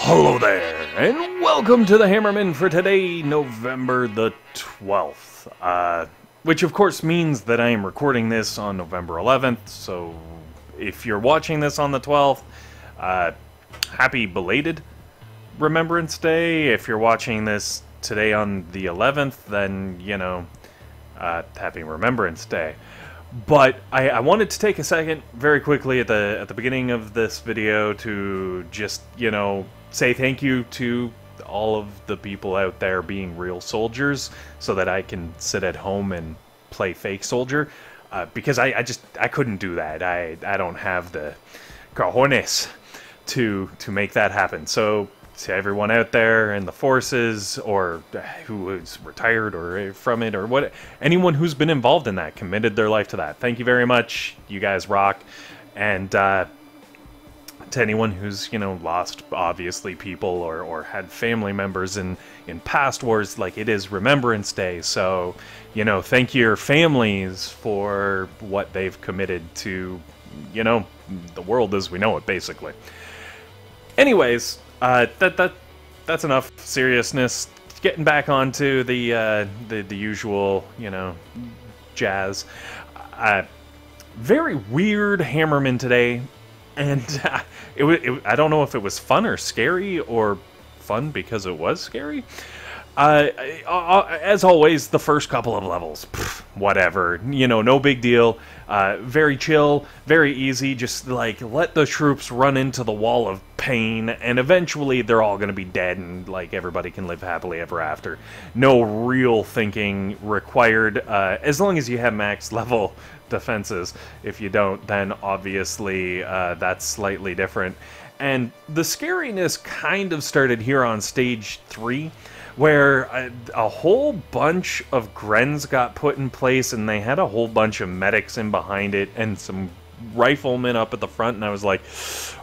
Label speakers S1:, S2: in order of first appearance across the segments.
S1: Hello there, and welcome to the Hammerman for today, November the 12th. Which of course means that I am recording this on November 11th, so if you're watching this on the 12th, happy belated Remembrance Day. If you're watching this today on the 11th, then, you know, happy Remembrance Day. But I wanted to take a second very quickly at the beginning of this video to just, you know, say thank you to all of the people out there being real soldiers so that I can sit at home and play fake soldier, because I couldn't do that. I don't have the cojones to make that happen. So to everyone out there in the forces, or who is retired or from it, or what, anyone who's been involved in that, committed their life to that, thank you very much. You guys rock. And to anyone who's, you know, lost, obviously, people or had family members in past wars, like, it is Remembrance Day, so, you know, thank your families for what they've committed to, you know, the world as we know it, basically. Anyways, that's enough seriousness. Getting back onto the usual, you know, jazz. Very weird Hammerman today, and I don't know if it was fun or scary, or fun because it was scary. As always, the first couple of levels, whatever, you know, no big deal. Very chill, very easy, just like let the troops run into the wall of pain, and eventually they're all going to be dead, and like everybody can live happily ever after. No real thinking required, as long as you have max level defenses. If you don't, then obviously that's slightly different. And the scariness kind of started here on stage 3, where a whole bunch of Grens got put in place, and they had a whole bunch of medics in behind it, and some Riflemen up at the front, and I was like,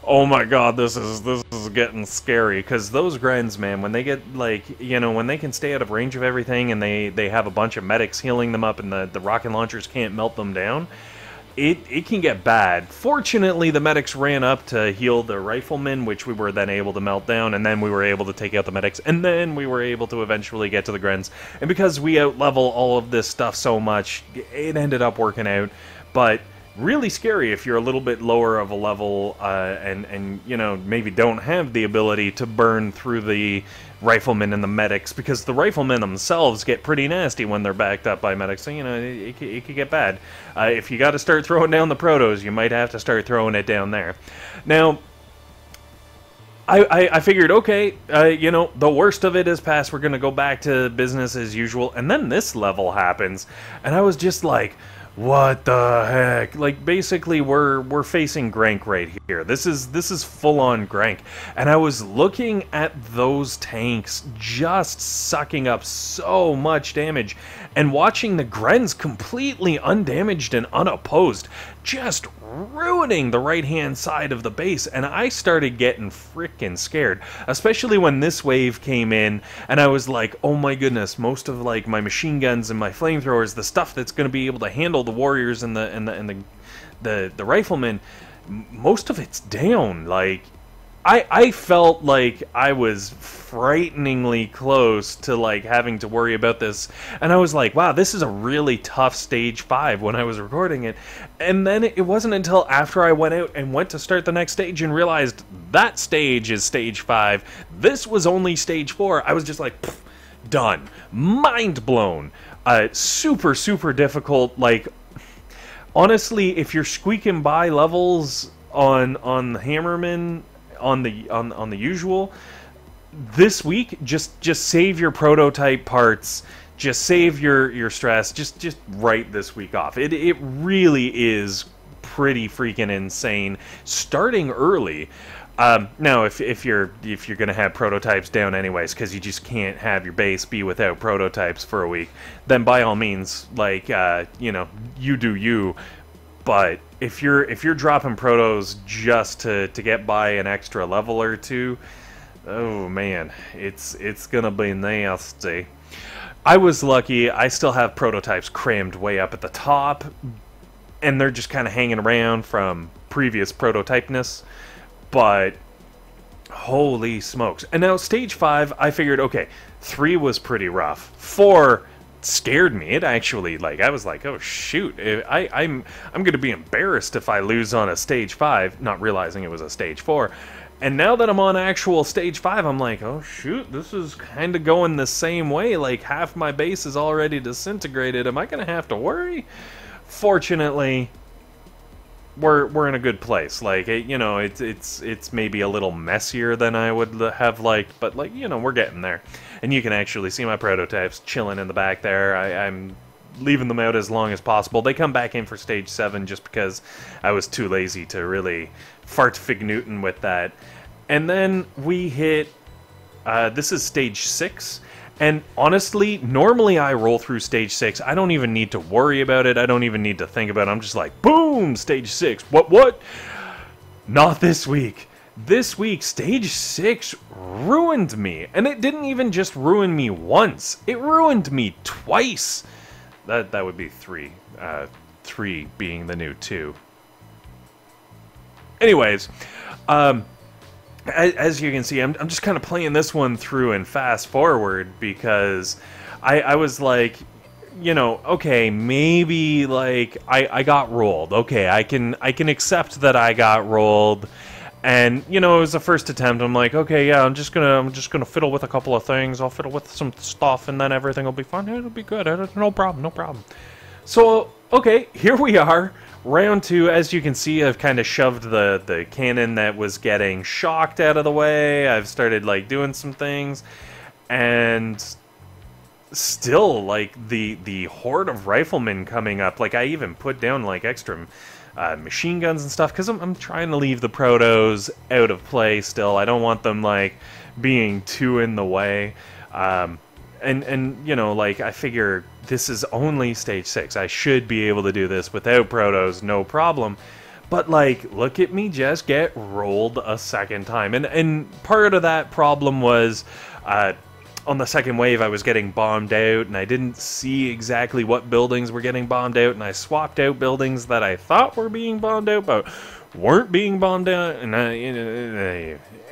S1: oh my god, this is getting scary, because those Grens, man, when they get, like, you know, when they can stay out of range of everything, and they have a bunch of medics healing them up, and the rocket launchers can't melt them down, it can get bad. Fortunately, the medics ran up to heal the Riflemen, which we were then able to melt down, and then we were able to take out the medics, and then we were able to eventually get to the Grens. And because we out-level all of this stuff so much, it ended up working out. But really scary if you're a little bit lower of a level, and you know, maybe don't have the ability to burn through the Riflemen and the medics, because the Riflemen themselves get pretty nasty when they're backed up by medics, so, you know, it could get bad. If you got to start throwing down the protos, you might have to start throwing it down there. Now, I figured, okay, you know, the worst of it is past, we're going to go back to business as usual, and then this level happens, and I was just like, what the heck? Like, basically, we're facing Grank right here. This is full-on Grank. And I was looking at those tanks just sucking up so much damage, and watching the Grens completely undamaged and unopposed, just ruining the right-hand side of the base, and I started getting freaking scared, especially when this wave came in, and I was like, oh my goodness, most of, like, my machine guns and my flamethrowers, the stuff that's going to be able to handle the warriors and the Riflemen, most of it's down. Like, I felt like I was frighteningly close to, like, having to worry about this, and I was like, wow, this is a really tough stage 5 when I was recording it. And then it wasn't until after I went out and went to start the next stage and realized that stage is stage 5, this was only stage 4, I was just like, pfft, done. Mind blown. Super, super difficult. Like, honestly, if you're squeaking by levels on the Hammerman, on the usual, this week, just save your prototype parts, just save your stress, just write this week off. It really is pretty freaking insane starting early. Now, if you're gonna have prototypes down anyways, because you just can't have your base be without prototypes for a week, then by all means, like, you know, you do you. But if you're dropping protos just to get by an extra level or two, oh man, it's gonna be nasty. I was lucky. I still have prototypes crammed way up at the top, and they're just kind of hanging around from previous prototypeness. But Holy smokes. And now stage 5, I figured, okay, 3 was pretty rough. 4 scared me. It actually, like, I was like, oh shoot, I'm gonna be embarrassed if I lose on a stage 5, not realizing it was a stage 4. And now that I'm on actual stage 5, I'm like, oh shoot, this is kind of going the same way. Like, half my base is already disintegrated. Am I gonna have to worry? Fortunately, we're in a good place. Like, you know, it's maybe a little messier than I would have liked, but, like, you know, we're getting there. And you can actually see my prototypes chilling in the back there. I'm leaving them out as long as possible. They come back in for stage 7 just because I was too lazy to really fart Fig Newton with that. And then we hit, this is stage 6. And honestly, normally I roll through stage 6. I don't even need to worry about it. I don't even need to think about it. I'm just like, boom, stage 6. What? Not this week. This week, stage 6 ruined me. And it didn't even just ruin me once. It ruined me twice. That would be 3. 3 being the new 2. Anyways, as you can see, I'm just kind of playing this one through and fast forward because I was like, you know, okay, maybe like I got rolled. Okay, I can accept that I got rolled. And, you know, it was the first attempt. I'm like, okay, yeah, I'm just gonna fiddle with a couple of things. I'll fiddle with some stuff, and then everything will be fine. It'll be good. No problem. So, okay, here we are. Round 2, as you can see, I've kind of shoved the cannon that was getting shocked out of the way. I've started, like, doing some things. And still, like, the horde of riflemen coming up. Like, I even put down, like, extra machine guns and stuff, because I'm trying to leave the protos out of play still. I don't want them, like, being too in the way. And you know, like, I figure this is only stage 6. I should be able to do this without protos, no problem. But, like, look at me just get rolled a second time. And part of that problem was, on the second wave, I was getting bombed out, and I didn't see exactly what buildings were getting bombed out, and I swapped out buildings that I thought were being bombed out, but weren't being bombed out, and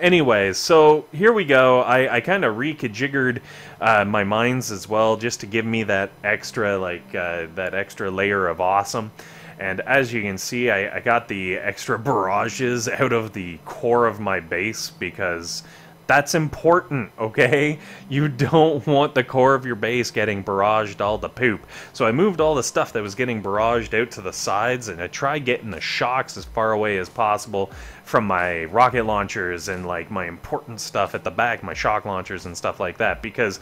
S1: anyways, so here we go. I kind of rejiggered my mines as well, just to give me that extra, like, that extra layer of awesome. And as you can see, I got the extra barrages out of the core of my base, because that's important, okay? You don't want the core of your base getting barraged all to poop. So I moved all the stuff that was getting barraged out to the sides, and I tried getting the shocks as far away as possible from my rocket launchers and, like, my important stuff at the back, my shock launchers and stuff like that. Because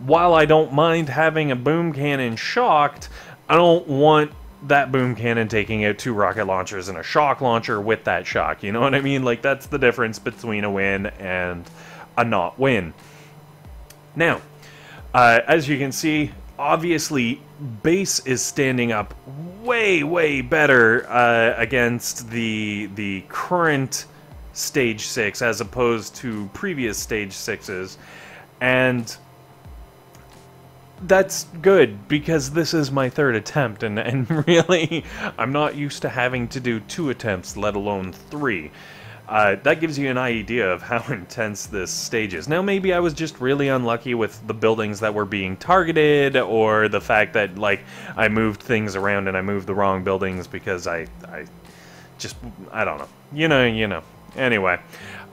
S1: while I don't mind having a boom cannon shocked, I don't want that boom cannon taking out 2 rocket launchers and a shock launcher with that shock. You know what I mean? Like, that's the difference between a win and a not win. Now, as you can see, obviously base is standing up way better against the current stage 6 as opposed to previous stage 6s, and that's good, because this is my 3rd attempt, and really, I'm not used to having to do 2 attempts, let alone 3. That gives you an idea of how intense this stage is. Now, maybe I was just really unlucky with the buildings that were being targeted, or the fact that, like, I moved things around and I moved the wrong buildings because I don't know. You know. Anyway,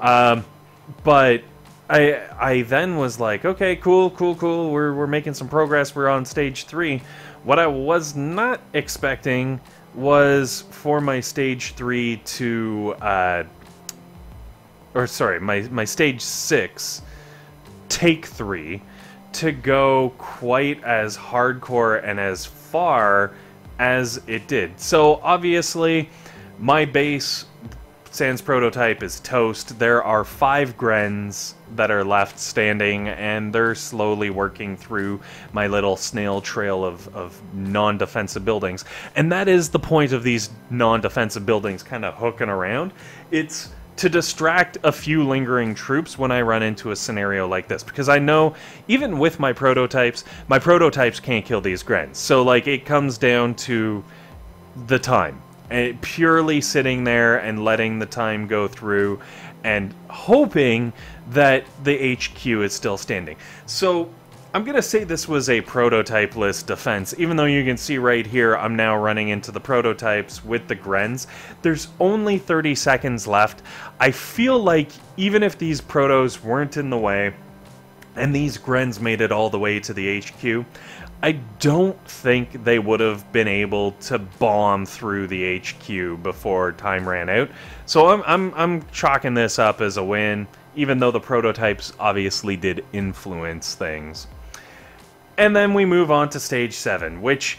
S1: but I then was like, okay, cool. We're making some progress. We're on stage 3. What I was not expecting was for my stage 3 to, my stage 6, take 3, to go quite as hardcore and as far as it did. So obviously, my base sans prototype is toast. There are 5 Grens that are left standing, and they're slowly working through my little snail trail of non-defensive buildings. And that is the point of these non-defensive buildings kind of hooking around. It's to distract a few lingering troops when I run into a scenario like this. Because I know, even with my prototypes can't kill these Grens. So, like, it comes down to the time. and purely sitting there and letting the time go through and hoping that the HQ is still standing. So I'm going to say this was a prototype-less defense, even though you can see right here I'm now running into the prototypes with the Grens. There's only 30 seconds left. I feel like even if these protos weren't in the way, and these Grens made it all the way to the HQ, I don't think they would have been able to bomb through the HQ before time ran out. So I'm chalking this up as a win, even though the prototypes obviously did influence things. And then we move on to Stage 7, which,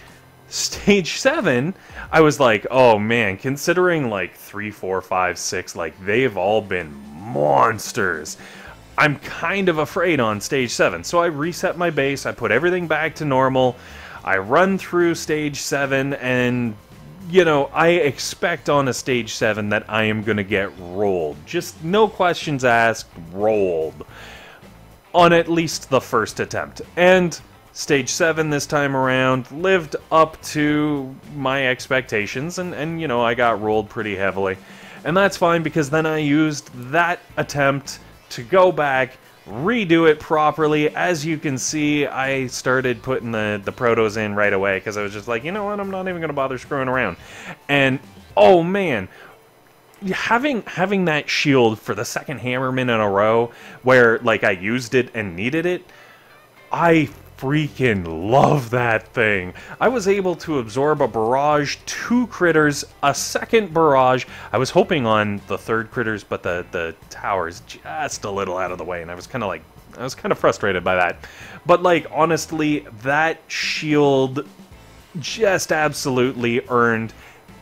S1: Stage 7, I was like, oh man, considering like 3, 4, 5, 6, like they've all been monsters. I'm kind of afraid on Stage 7, so I reset my base, I put everything back to normal, I run through Stage 7, and, you know, I expect on a Stage 7 that I am going to get rolled. Just no questions asked, rolled. On at least the first attempt. And Stage 7 this time around lived up to my expectations, and you know, I got rolled pretty heavily. And that's fine, because then I used that attempt to go back, redo it properly. As you can see, I started putting the protos in right away, because I was just like, you know what, I'm not even going to bother screwing around. And, oh man, having that shield for the second Hammerman in a row, where, like, I used it and needed it, I freaking love that thing. I was able to absorb a barrage, 2 critters, a second barrage. I was hoping on the third critters, but the tower's just a little out of the way, and I was kind of frustrated by that. But like, honestly, that shield just absolutely earned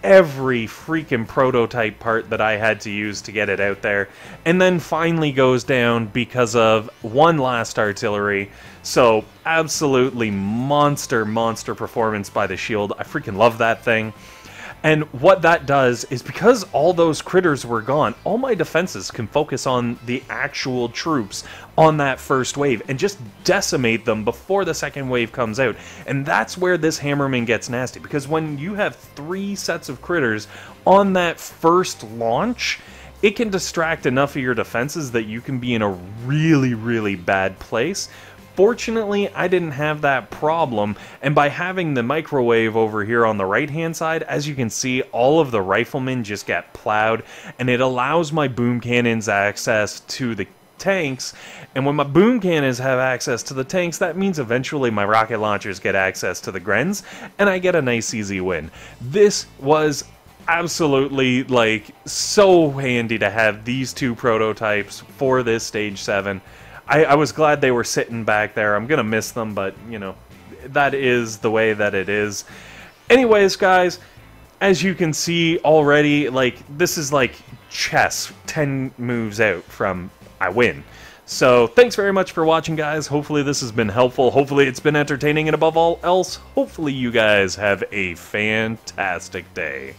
S1: every freaking prototype part that I had to use to get it out there, and then finally goes down because of one last artillery. So absolutely monster performance by the shield. I freaking love that thing. And what that does is, because all those critters were gone, all my defenses can focus on the actual troops on that first wave and just decimate them before the second wave comes out. And that's where this Hammerman gets nasty, because when you have 3 sets of critters on that first launch, it can distract enough of your defenses that you can be in a really bad place. Fortunately, I didn't have that problem, and by having the microwave over here on the right-hand side, as you can see, all of the Riflemen just get plowed, and it allows my boom cannons access to the tanks, and when my boom cannons have access to the tanks, that means eventually my rocket launchers get access to the Grens, and I get a nice easy win. This was absolutely, like, so handy to have these 2 prototypes for this Stage 7. I was glad they were sitting back there. I'm gonna miss them, but, you know, that is the way that it is. Anyways, guys, as you can see already, like, this is like chess 10 moves out from I win. So, thanks very much for watching, guys. Hopefully this has been helpful. Hopefully it's been entertaining, and above all else, hopefully you guys have a fantastic day.